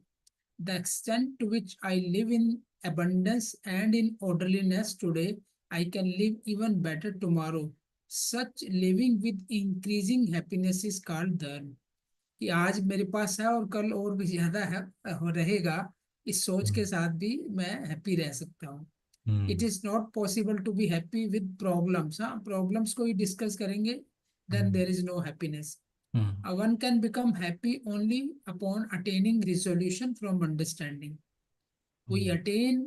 The extent to which I live in abundance and in orderliness today, I can live even better tomorrow. Such living with increasing happiness is called dharma. कि आज मेरे पास है और कल और भी ज्यादा है रहेगा, इस सोच के साथ भी मैं हैप्पी रह सकता हूँ. It Mm. Is not possible to be happy with problems. हाँ, प्रॉब्लम्स को ही डिस्कस करेंगे, then Mm. There is no happiness. Mm. One can become happy only upon attaining resolution from understanding. We Mm. attain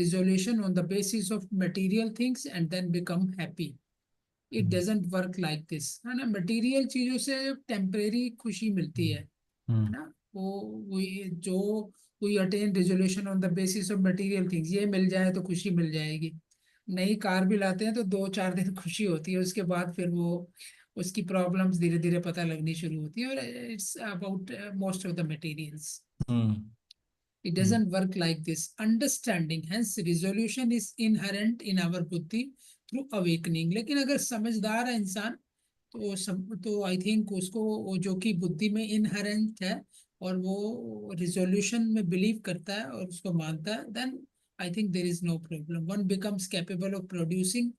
resolution on the basis of material things and then become happy. It Mm. doesn't work like this, है ना. Material चीजों से temporary खुशी मिलती है Mm. ना. वो जो we attain resolution on the basis of material things, ये मिल जाए तो खुशी मिल जाएगी। नई कार भी लाते हैं तो 2-4 दिन खुशी होती है, उसके बाद फिर वो उसकी प्रॉब्लम्स धीरे धीरे पता लगनी शुरू होती है, और it's about most of the materials. Hmm. It doesn't work like this. Understanding, hence resolution is inherent in our buddhi through awakening. लेकिन अगर समझदार है इंसान तो आई थिंक उसको वो जो कि बुद्धि में इनहेरेंट है और वो रिजोल्यूशन में बिलीव करता है और उसको मानता है, then I think there is no problem. One becomes capable of producing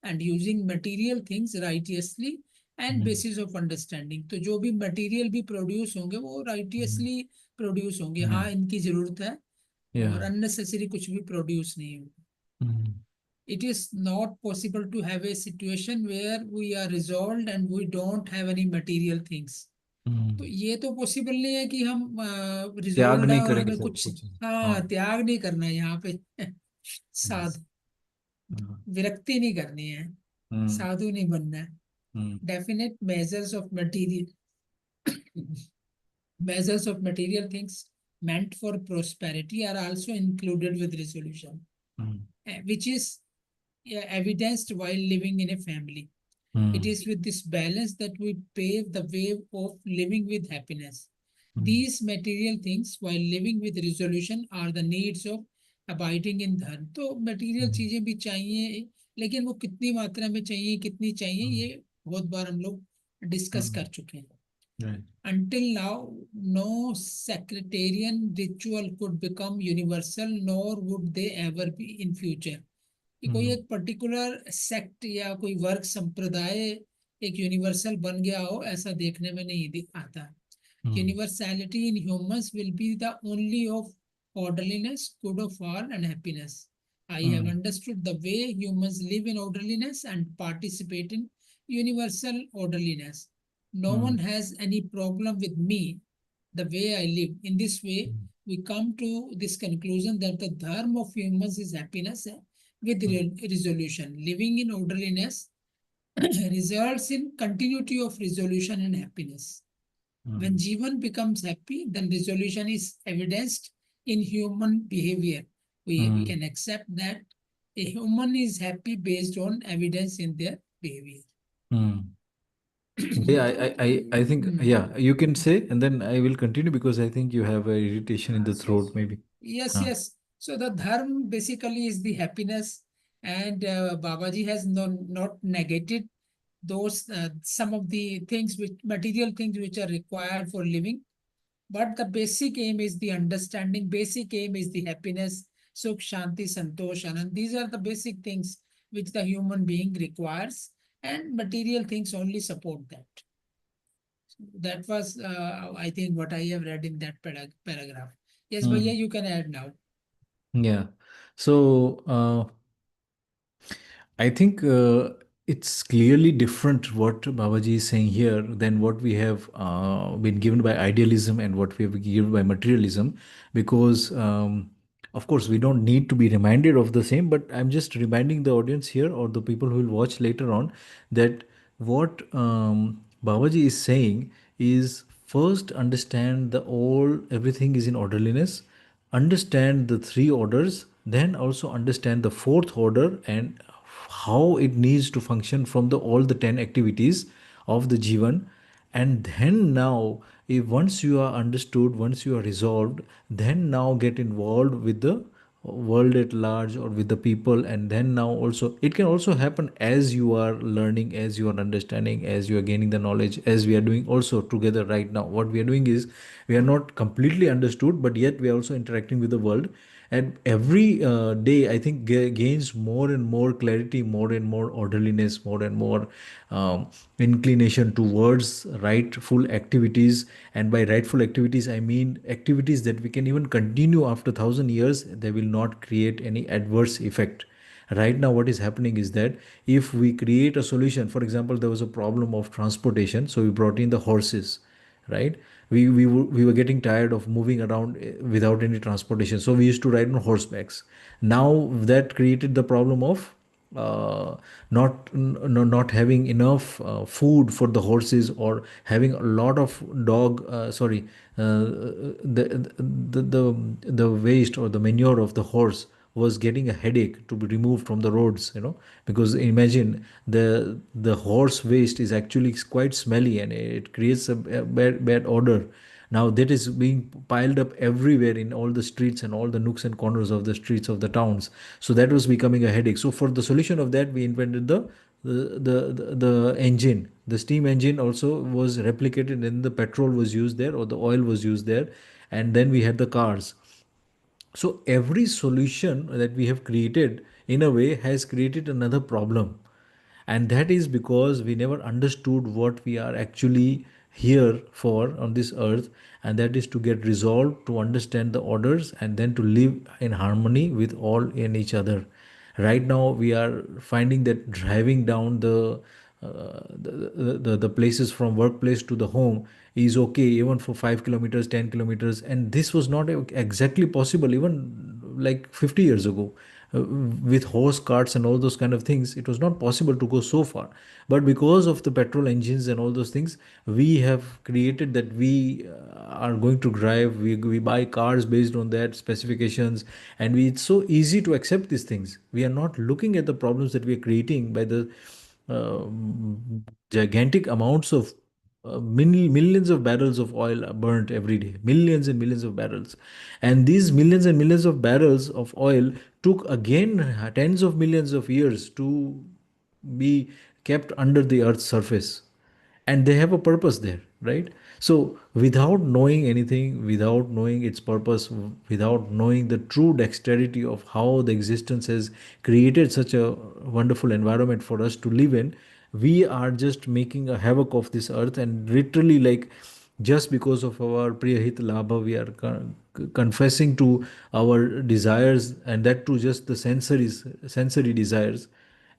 and using material things righteously and Hmm. Basis of understanding. तो जो भी मटीरियल भी प्रोड्यूस होंगे वो Hmm. राइटियसली प्रोड्यूस होंगे, Yeah. हाँ इनकी जरूरत है, और Yeah. अननेसेसरी कुछ भी प्रोड्यूस नहीं होगा। Hmm. It is not possible to have a situation where we are resolved and we don't have any material things. Hmm. तो ये तो पॉसिबल नहीं है कि हम त्याग रिजोल्व है नहीं और करेंगे हमें सब कुछ, कुछ। हाँ। हाँ त्याग नहीं करना है यहाँ पे Yes. साध हाँ। विरक्ति नहीं करनी है, Hmm. साधु नहीं बनना है। Hmm. Definite measures of material measures of material things meant for prosperity are also included with resolution, Hmm. which is evidenced while living in a family. It Hmm. is with this balance that we pave the way of living with happiness. Hmm. These material things, while living with resolution, are the needs of abiding in dharma. तो material Hmm. चीजें भी चाहिए, लेकिन वो कितनी मात्रा में चाहिए, कितनी चाहिए, Hmm. ये बहुत बार हम लोग डिस्कस Hmm. कर चुके हैं। Right. Until now, no sectarian ritual could become universal, nor would they ever be in future. कि कोई Hmm. एक पर्टिकुलर सेक्ट या कोई वर्ग संप्रदाय एक यूनिवर्सल बन गया हो, ऐसा देखने में नहीं आता। Hmm. Universality in humans will be the only of orderliness, good of all, and happiness. I have Hmm. understood the way humans live in orderliness and participate in universal orderliness. No Hmm. one has any problem with me, the way I live. In this way, Hmm. we come to this conclusion that the dharma of humans is happiness with resolution. Living in orderliness results in continuity of resolution and happiness. When Hmm. Jeevan becomes happy, then resolution is evidenced in human behavior. We Hmm. can accept that a human is happy based on evidence in their behavior. Hmm. Yeah, I think, Hmm. yeah, you can say, and then I will continue because I think you have a irritation in the throat, maybe. Yes, Huh. yes. So the dharma basically is the happiness, and Babaji has not negated those some of the things which material things which are required for living. But the basic aim is the understanding, basic aim is the happiness, Sukh, Shanti, Santosh, Anand. These are the basic things which the human being requires, and material things only support that. That was, I think, what I have read in that paragraph. Yes, Hmm. Bhaiya, you can add now. Yeah. So, I think it's clearly different what Babaji is saying here than what we have been given by idealism and what we have been given by materialism, because, of course, we don't need to be reminded of the same, but I'm just reminding the audience here or the people who will watch later on that what Babaji is saying is first understand the all everything is in orderliness, understand the three orders, then also understand the fourth order and how it needs to function from the all the 10 activities of the Jivan. And then now, if once you are understood, once you are resolved, then now get involved with the world at large or with the people. And then now also it can also happen as you are learning, as you are understanding, as you are gaining the knowledge, as we are doing also together right now. What we are doing is we are not completely understood, but yet we are also interacting with the world. And every day I think gains more and more clarity, more and more orderliness, more and more inclination towards rightful activities. And by rightful activities I mean activities that we can even continue after 1,000 years. They will not create any adverse effect. Right now what is happening is that if we create a solution, for example, there was a problem of transportation, so we brought in the horses, right? We were getting tired of moving around without any transportation, so we used to ride on horsebacks. Now that created the problem of uh, not having enough food for the horses, or having a lot of dog sorry the waste or the manure of the horse was getting a headache to be removed from the roads, because imagine the horse waste is actually quite smelly, and it creates a bad odor. Now that is being piled up everywhere in all the streets and all the nooks and corners of the streets of the towns. So that was becoming a headache. So for the solution of that, we invented the engine. The steam engine also was replicated, and the petrol was used there, or the oil was used there, and then we had the cars. So every solution that we have created in a way has created another problem. And that is because we never understood what we are actually here for on this earth, and that is to get resolved, to understand the orders, and then to live in harmony with all and each other. Right now, we are finding that driving down the places from workplace to the home is okay even for 5 kilometers, 10 kilometers, and this was not exactly possible even like 50 years ago. With horse carts and all those kind of things, it was not possible to go so far. But because of the petrol engines and all those things, we have created that we are going to drive, we buy cars based on that specifications, and it's so easy to accept these things. We are not looking at the problems that we are creating by the uh, gigantic amounts of millions of barrels of oil are burnt every day, millions and millions of barrels. And these millions and millions of barrels of oil took again tens of millions of years to be kept under the earth's surface, and they have a purpose there, right? So without knowing anything, without knowing its purpose, without knowing the true dexterity of how the existence has created such a wonderful environment for us to live in, we are just making a havoc of this earth. And literally, like, just because of our priyahit labha, we are confessing to our desires, and that to just the sensory desires,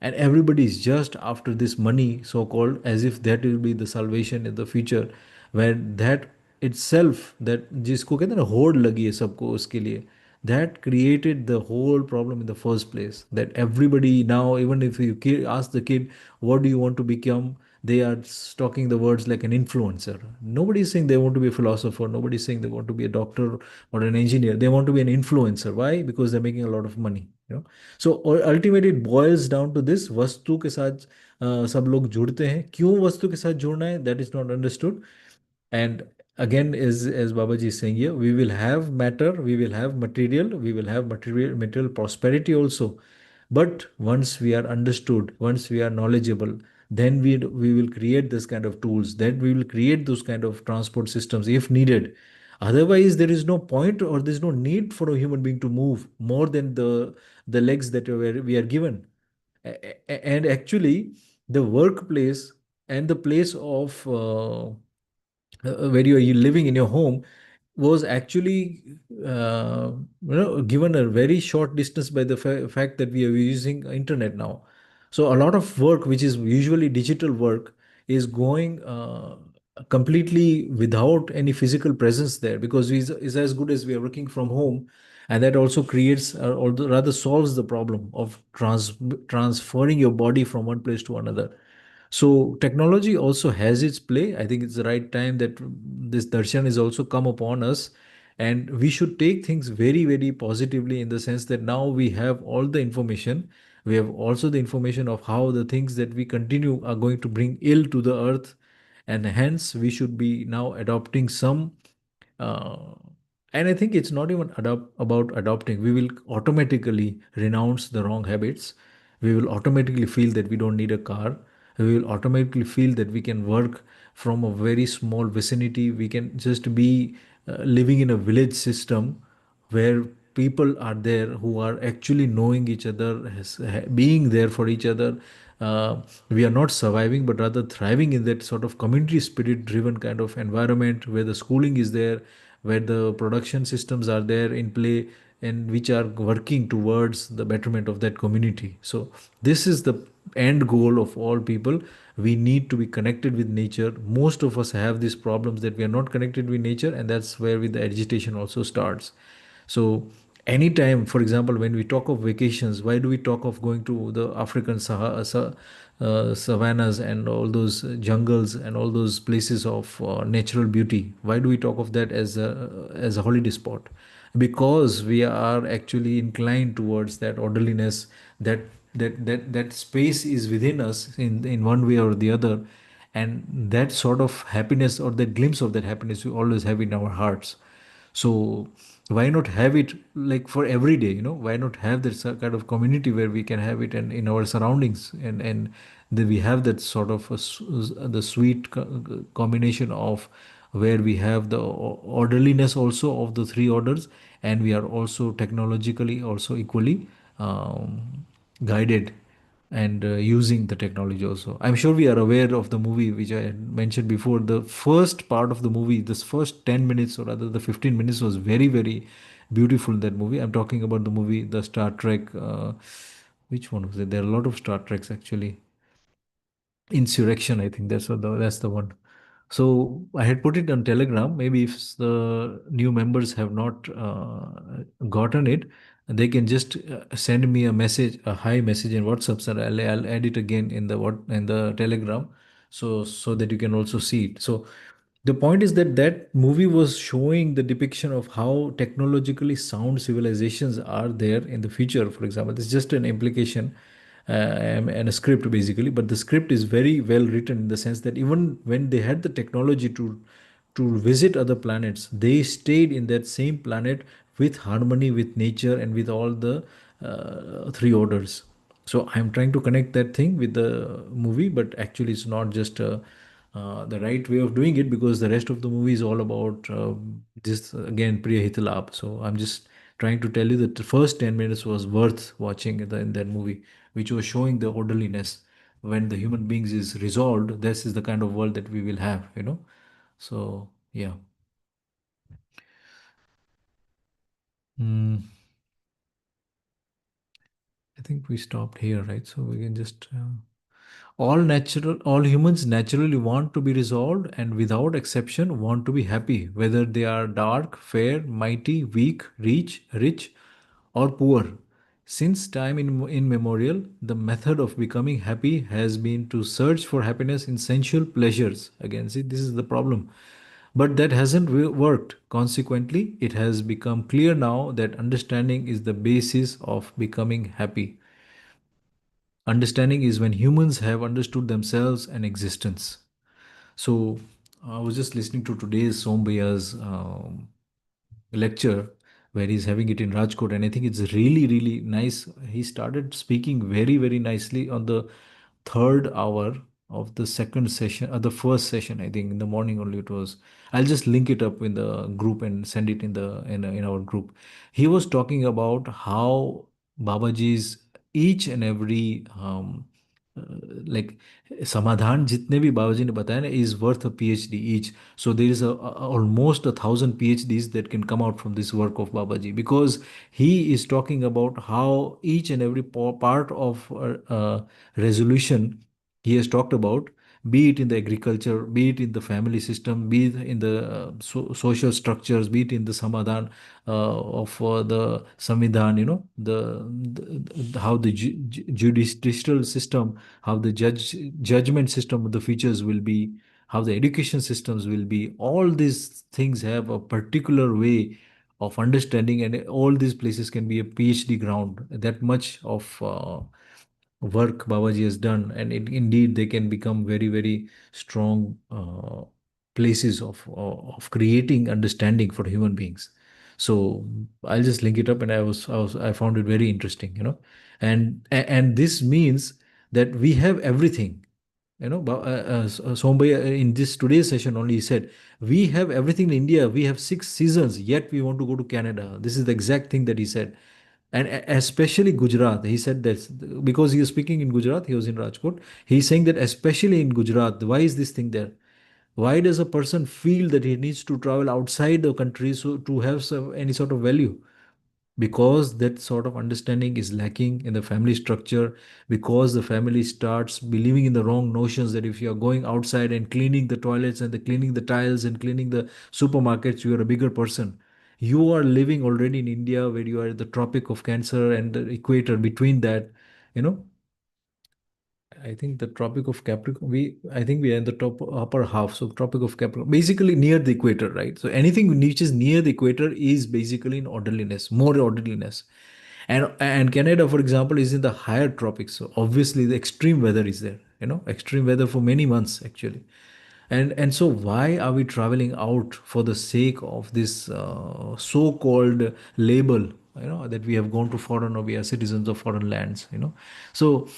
and everybody is just after this money, so called, as if that will be the salvation in the future, where that itself, that जिसको कहते हैं ना होड़ लगी है सबको उसके लिए, that created the whole problem in the first place. That everybody now, even if you ask the kid what do you want to become, they are talking the words like an influencer. Nobody is saying they want to be a philosopher, nobody is saying they want to be a doctor or an engineer. They want to be an influencer. Why? Because they're making a lot of money. So ultimately it boils down to this: वस्तु के साथ सब लोग जुड़ते हैं. क्यों वस्तु के साथ जुड़ना है, that is not understood. And again, as Babaji is saying here, we will have matter, we will have material, we will have material prosperity also. But once we are understood, once we are knowledgeable, then we will create this kind of tools, then we will create those kind of transport systems if needed. Otherwise, there is no point, or there is no need for a human being to move more than the legs that we are given. And actually, the workplace and the place of where you are living in your home was actually given a very short distance by the fact that we are using internet now. So a lot of work which is usually digital work is going completely without any physical presence there, because is as good as we are working from home. And that also creates, or rather solves the problem of transferring your body from one place to another. So technology also has its play. I think it's the right time that this darshan is also come upon us, and we should take things very, very positively, in the sense that now we have all the information. We have also the information of how the things that we continue are going to bring ill to the earth, and hence we should be now adopting some uh, and I think it's not even about adopting. We will automatically renounce the wrong habits. We will automatically feel that we don't need a car. We will automatically feel that we can work from a very small vicinity. We can just be living in a village system where people are there who are actually knowing each other, being there for each other. We are not surviving, but rather thriving in that sort of community spirit driven kind of environment, where the schooling is there, where the production systems are there in play, and which are working towards the betterment of that community. So this is the end goal of all people. We need to be connected with nature. Most of us have these problems that we are not connected with nature, and that's where with the agitation also starts. So anytime, for example, when we talk of vacations, why do we talk of going to the African savannas and all those jungles and all those places of natural beauty? Why do we talk of that as a holiday spot? Because we are actually inclined towards that orderliness, that that space is within us in one way or the other, and that sort of happiness or that glimpse of that happiness we always have in our hearts. So why not have it like for every day? Why not have that kind of community where we can have it and in our surroundings, and then we have that sort of the sweet combination of where we have the orderliness also of the three orders, and we are also technologically also equally guided and using the technology also. I'm sure we are aware of the movie which I had mentioned before. The first part of the movie, this first 10 minutes or rather the 15 minutes was very, very beautiful in that movie. I'm talking about the movie, the Star Trek. Which one was it? There are a lot of Star Treks actually. Insurrection, I think that's the one. So I had put it on Telegram. Maybe if the new members have not gotten it, they can just send me a message, a hi message in WhatsApp, sir. I'll add it again in the Telegram, so that you can also see it. So the point is that that movie was showing the depiction of how technologically sound civilizations are there in the future. For example, this is just an implication and a script basically, but the script is very well written in the sense that even when they had the technology to visit other planets, they stayed in that same planet with harmony with nature and with all the three orders. So I'm trying to connect that thing with the movie, but actually it's not just the right way of doing it, because the rest of the movie is all about this again Priya Hitalap. So I'm just trying to tell you that the first 10 minutes was worth watching in that movie, which was showing the orderliness. When the human beings is resolved, this is the kind of world that we will have. So yeah. Mm, I think we stopped here, right? So we can just all humans naturally want to be resolved and without exception want to be happy, whether they are dark, fair, mighty, weak, rich, or poor. Since time immemorial, the method of becoming happy has been to search for happiness in sensual pleasures. Again, see, this is the problem. But that hasn't worked. Consequently, it has become clear now that understanding is the basis of becoming happy. Understanding is when humans have understood themselves and existence. So I was just listening to today's Sombaya's lecture where he's having it in Rajkot, and I think it's really, really nice. He started speaking very, very nicely on the third hour of the second session, the first session, I think in the morning only it was. I'll just link it up in the group and send it in our group. He was talking about how Babaji's each and every like समाधान जितने भी बाबाजी ने बताया ना is worth a PhD each. So there is almost 1,000 PhDs that can come out from this work of Babaji, because he is talking about how each and every part of resolution he has talked about, be it in the agriculture, be it in the family system, be it in the social structures, be it in the samadhan of the samvidhan, how the judicial system, how the judgment system of the futures will be, how the education systems will be. All these things have a particular way of understanding, and all these places can be a PhD ground. That much of work Babaji has done, and indeed they can become very, very strong places of creating understanding for human beings. So I'll just link it up, and I found it very interesting. And this means that we have everything. Sombay in this today's session only he said we have everything in India. We have 6 seasons, yet we want to go to Canada. This is the exact thing that he said, and especially Gujarat. He said that because he is speaking in Gujarat, he was in Rajkot. He's saying that especially in Gujarat, why is this thing there? Why does a person feel that he needs to travel outside the country so to have any sort of value? Because that sort of understanding is lacking in the family structure, because the family starts believing in the wrong notions that if you are going outside and cleaning the toilets and the cleaning the tiles and cleaning the supermarkets, you are a bigger person. You are living already in India, where you are at the Tropic of Cancer and the equator. Between that, you know, I think the Tropic of Capricorn, I think we are in the top upper half. So Tropic of Capricorn, basically near the equator, right? So anything which is near the equator is basically in orderliness, more orderliness. And Canada, for example, is in the higher tropics. So obviously the extreme weather is there, extreme weather for many months actually. And so why are we traveling out for the sake of this so-called label, that we have gone to foreign, or we are citizens of foreign lands, so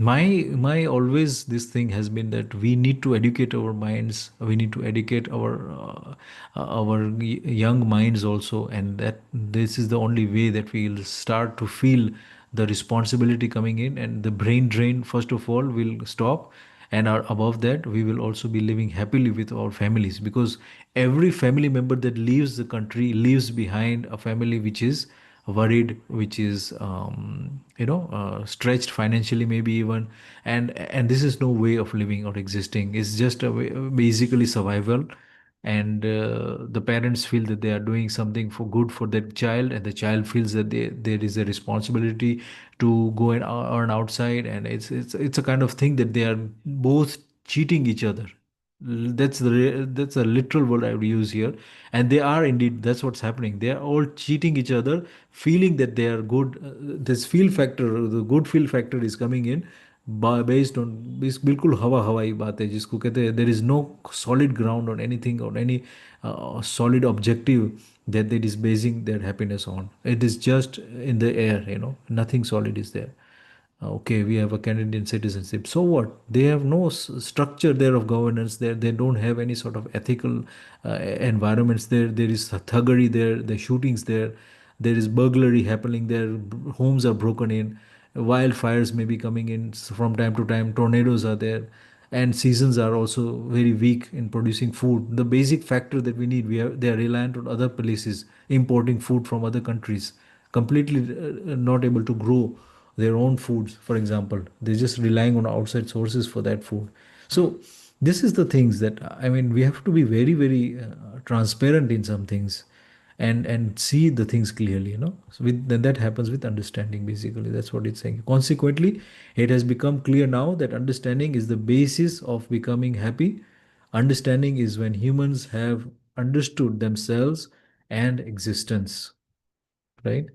my always this thing has been that we need to educate our minds, we need to educate our young minds also, and that this is the only way that we'll start to feel the responsibility coming in, and the brain drain first of all will stop. And above that, we will also be living happily with our families, because every family member that leaves the country leaves behind a family which is worried, which is stretched financially, maybe even. And this is no way of living or existing. It's just a way, basically survival. And the parents feel that they are doing something for good for that child, and the child feels that there is a responsibility to go and earn outside, and it's a kind of thing that they are both cheating each other. That's a literal word I would use here. And they are indeed, that's what's happening. They are all cheating each other, feeling that they are good. This feel factor, the good feel factor is coming in, based on बिल्कुल हवा हवाई बात है जिसको कहते हैं. There is no solid ground on anything, or any solid objective that it is basing their happiness on. It is just in the air, nothing solid is there. Okay, we have a Canadian citizenship. So what? They have no structure there of governance there. They don't have any sort of ethical environments there. There is thuggery there. The shootings there. There is burglary happening there. Homes are broken in. Wildfires may be coming in from time to time. Tornadoes are there. And seasons are also very weak in producing food. The basic factor that we need, they are reliant on other places, importing food from other countries, completely not able to grow their own foods, for example. They're just relying on outside sources for that food. So this is the things that, I mean, we have to be very, very transparent in some things, and see the things clearly, so then that happens with understanding. Basically, that's what it's saying. Consequently, it has become clear now that understanding is the basis of becoming happy. Understanding is when humans have understood themselves and existence, right?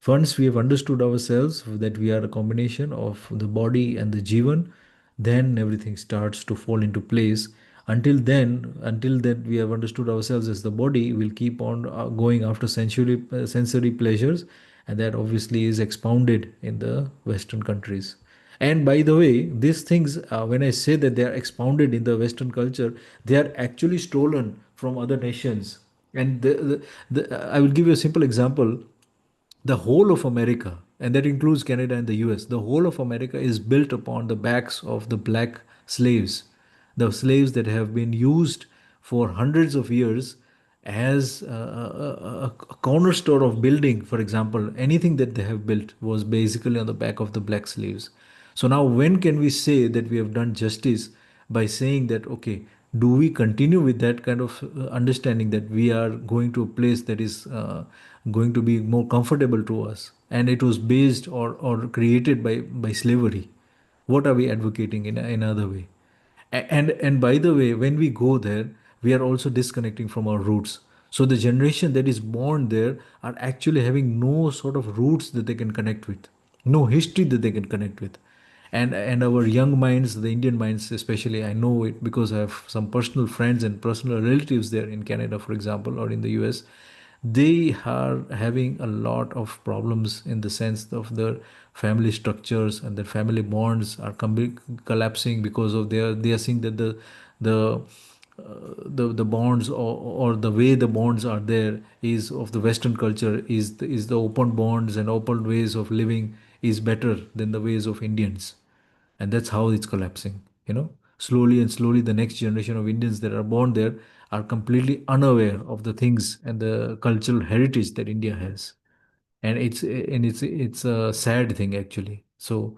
Once we have understood ourselves, that we are a combination of the body and the Jeevan, then everything starts to fall into place. Until that we have understood ourselves as the body, we'll keep on going after sensory pleasures, and that obviously is expounded in the Western countries. And by the way, these things, when I say that they are expounded in the Western culture, they are actually stolen from other nations. And I will give you a simple example. The whole of America, and that includes Canada and the US, the whole of America is built upon the backs of the black slaves, the slaves that have been used for hundreds of years as a cornerstone of building. For example, anything that they have built was basically on the back of the black slaves. So now, when can we say that we have done justice by saying that, okay, do we continue with that kind of understanding that we are going to a place that is going to be more comfortable to us, and it was based or created by slavery? What are we advocating in another way? And by the way, when we go there, we are also disconnecting from our roots. So the generation that is born there are actually having no sort of roots that they can connect with, no history that they can connect with. And our young minds, the Indian minds especially, I know it because I have some personal friends and personal relatives there in Canada, for example, or in the US. They are having a lot of problems in the sense of their family structures, and their family bonds are collapsing because of they are seeing that the the bonds, or the way the bonds are there is of the Western culture, is the open bonds and open ways of living is better than the ways of Indians. And that's how it's collapsing. Slowly and slowly, the next generation of Indians that are born there are completely unaware of the things and the cultural heritage that India has. And it's a sad thing actually. So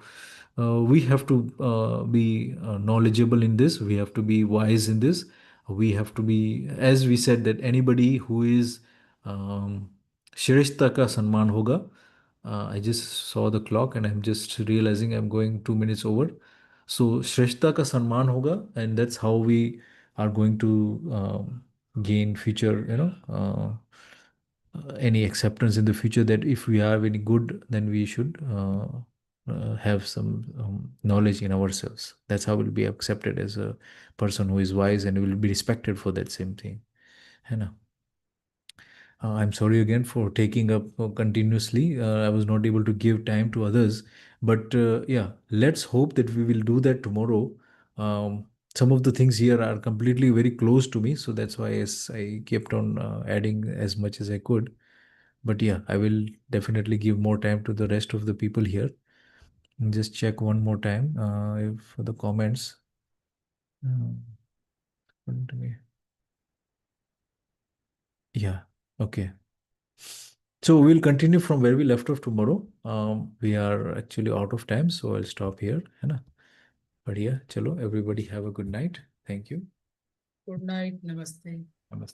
we have to be knowledgeable in this, we have to be wise in this. We have to be, as we said, that anybody who is श्रेष्ठता का सम्मान होगा. I just saw the clock and I'm just realizing I'm going 2 minutes over. So श्रेष्ठता का सम्मान होगा, and that's how we are going to gain future, any acceptance in the future, that if we have any good, then we should have some knowledge in ourselves. That's how we'll be accepted as a person who is wise, and will be respected for that same thing. है ना? I'm sorry again for taking up continuously. I was not able to give time to others, but yeah, let's hope that we will do that tomorrow. Some of the things here are completely very close to me, so that's why I kept on adding as much as I could. But yeah, I will definitely give more time to the rest of the people here. Just check one more time if for the comments. According to me. Yeah, okay. So we'll continue from where we left off tomorrow. We are actually out of time, so I'll stop here. है ना? But yeah, chalo, everybody have a good night. Thank you. Good night. Namaste. Namaste.